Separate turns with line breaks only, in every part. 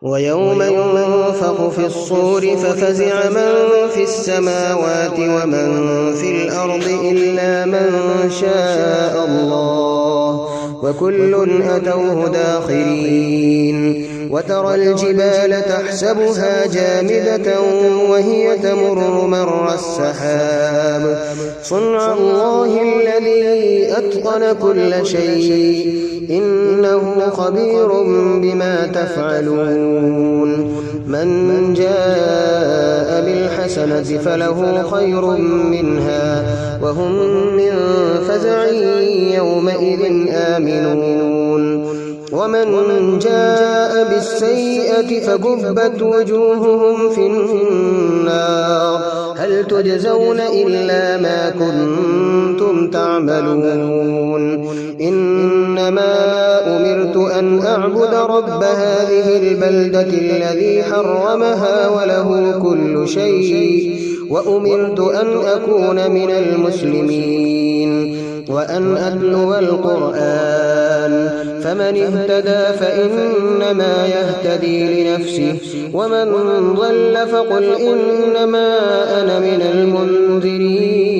ويوم ينفخ في الصور ففزع من في السماوات ومن في الأرض إلا من شاء الله وكل أتوه داخرين. وترى الجبال تحسبها جامدة وهي تمر مر السحاب صنع الله الذي أتقن كل شيء إنه خبير بما تفعلون. من جاء بالحسنة فله خير منها وهم من فزع يومئذ آمنون. ومن جاء بالسيئة فكبت وجوههم في النار هل تجزون إلا ما كنتم تعملون. إنما أمرت أن أعبد رب هذه البلدة الذي حرمها وله كل شيء وأمرت أن أكون من المسلمين وأن أتلو القرآن فمن اهتدى فإنما يهتدي لنفسه ومن ضل فقل إنما أنا من المنذرين.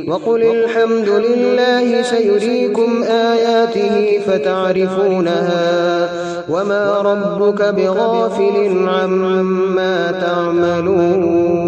وقل الحمد لله سيريكم آياته فتعرفونها وما ربك بغافل عما تعملون.